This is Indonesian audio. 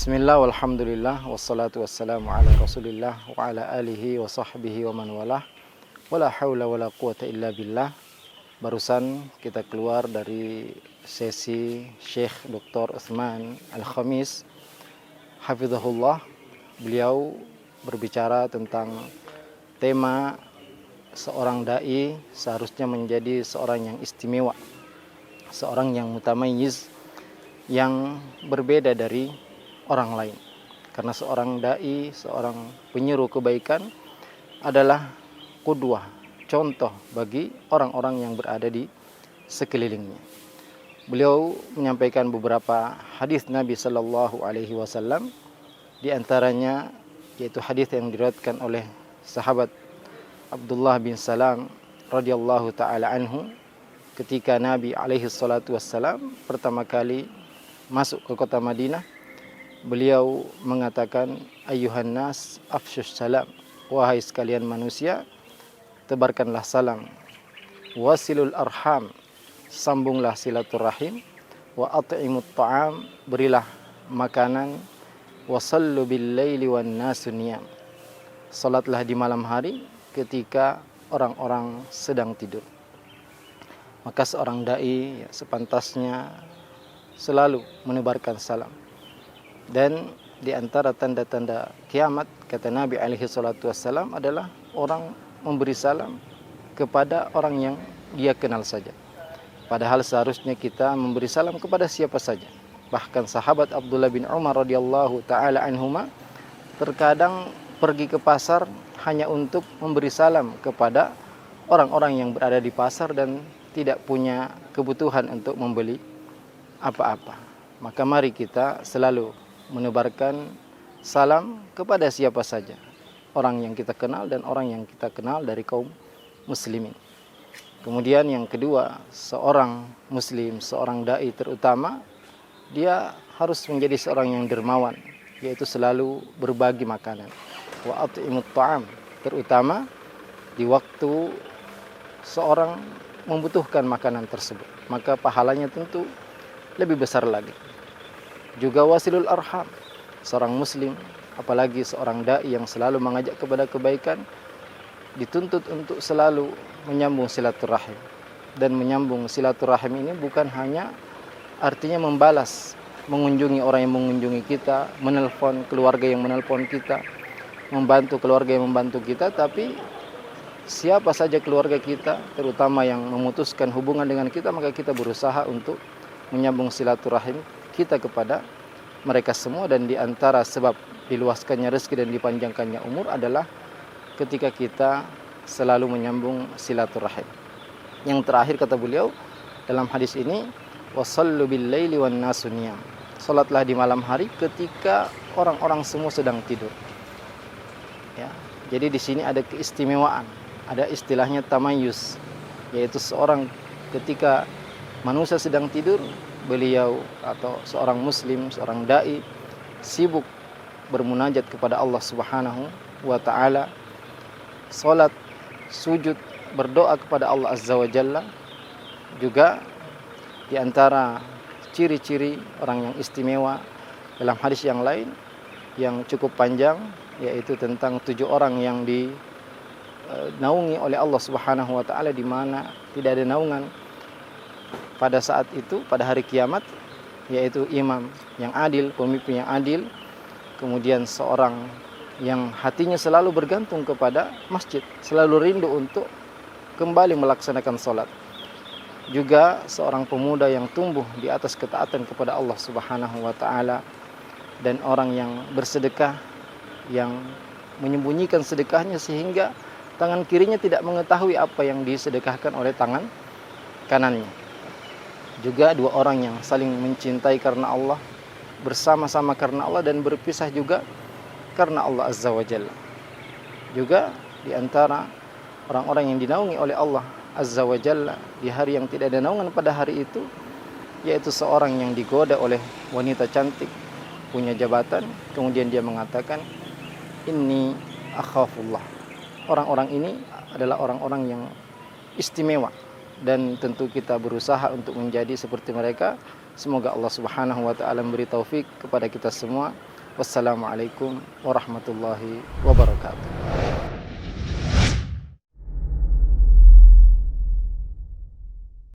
Bismillah walhamdulillah wassalatu wassalamu ala rasulillah wa ala alihi wa sahbihi wa man walah wala hawla wala quwata illa billah. Barusan kita keluar dari sesi Syekh Dr. Utsman Al-Khamis hafizahullah. Beliau berbicara tentang tema seorang dai seharusnya menjadi seorang yang istimewa, seorang yang mutamayyiz, yang berbeda dari orang lain. Karena seorang dai, seorang penyeru kebaikan adalah qudwah, contoh bagi orang-orang yang berada di sekelilingnya. Beliau menyampaikan beberapa hadis Nabi Sallallahu Alaihi Wasallam, di antaranya yaitu hadis yang diriwayatkan oleh sahabat Abdullah bin Salam radhiyallahu taala anhu, ketika Nabi alaihi salatu wassalam pertama kali masuk ke kota Madinah. Beliau mengatakan, ayyuhan nas afsyus salam, wahai sekalian manusia, tebarkanlah salam. Wasilul arham, sambunglah silaturahim. Wa at'imut ta'am, berilah makanan. Wasallu bil laili wan nasu niyam, salatlah di malam hari ketika orang-orang sedang tidur. Maka seorang dai sepantasnya selalu menebarkan salam. Dan di antara tanda-tanda kiamat, kata Nabi alaihi salatu wassalam, adalah orang memberi salam kepada orang yang dia kenal saja. Padahal seharusnya kita memberi salam kepada siapa saja. Bahkan sahabat Abdullah bin Umar radhiyallahu taala anhuma terkadang pergi ke pasar hanya untuk memberi salam kepada orang-orang yang berada di pasar dan tidak punya kebutuhan untuk membeli apa-apa. Maka mari kita selalu menebarkan salam kepada siapa saja, orang yang kita kenal dan orang yang kita kenal dari kaum muslimin. Kemudian yang kedua, seorang muslim, seorang dai terutama, dia harus menjadi seorang yang dermawan, yaitu selalu berbagi makanan. Wa at'imut ta'am, terutama di waktu seorang membutuhkan makanan tersebut, maka pahalanya tentu lebih besar lagi. Juga wasilul arham, seorang muslim, apalagi seorang dai yang selalu mengajak kepada kebaikan, dituntut untuk selalu menyambung silaturahim. Dan menyambung silaturahim ini bukan hanya artinya membalas, mengunjungi orang yang mengunjungi kita, menelpon keluarga yang menelpon kita, membantu keluarga yang membantu kita, tapi siapa saja keluarga kita, terutama yang memutuskan hubungan dengan kita, maka kita berusaha untuk menyambung silaturahim kita kepada mereka semua. Dan di antara sebab diluaskannya rezeki dan dipanjangkannya umur adalah ketika kita selalu menyambung silaturahim. Yang terakhir kata beliau dalam hadis ini, wasallu bil laili wan nasu niyam, salatlah di malam hari ketika orang-orang semua sedang tidur. Ya, jadi di sini ada keistimewaan, ada istilahnya tamayyuz, yaitu seorang ketika manusia sedang tidur, beliau atau seorang muslim, seorang dai sibuk bermunajat kepada Allah Subhanahu wa taala, salat, sujud, berdoa kepada Allah Azza wa Jalla. Juga di antara ciri-ciri orang yang istimewa dalam hadis yang lain yang cukup panjang, yaitu tentang 7 orang yang dinaungi oleh Allah Subhanahu wa taala, di mana tidak ada naungan pada saat itu, pada hari kiamat, yaitu imam yang adil, pemimpin yang adil, kemudian seorang yang hatinya selalu bergantung kepada masjid, selalu rindu untuk kembali melaksanakan sholat. Juga seorang pemuda yang tumbuh di atas ketaatan kepada Allah Subhanahu wa taala, dan orang yang bersedekah, yang menyembunyikan sedekahnya sehingga tangan kirinya tidak mengetahui apa yang disedekahkan oleh tangan kanannya. Juga 2 orang yang saling mencintai karena Allah, bersama-sama karena Allah, dan berpisah juga karena Allah Azza wa Jalla. Juga di antara orang-orang yang dinaungi oleh Allah Azza wa Jalla di hari yang tidak ada naungan pada hari itu, yaitu seorang yang digoda oleh wanita cantik, punya jabatan, kemudian dia mengatakan, inni akhafullah. Orang-orang ini adalah orang-orang yang istimewa, dan tentu kita berusaha untuk menjadi seperti mereka. Semoga Allah Subhanahu wa taala memberi taufik kepada kita semua. Wassalamualaikum warahmatullahi wabarakatuh.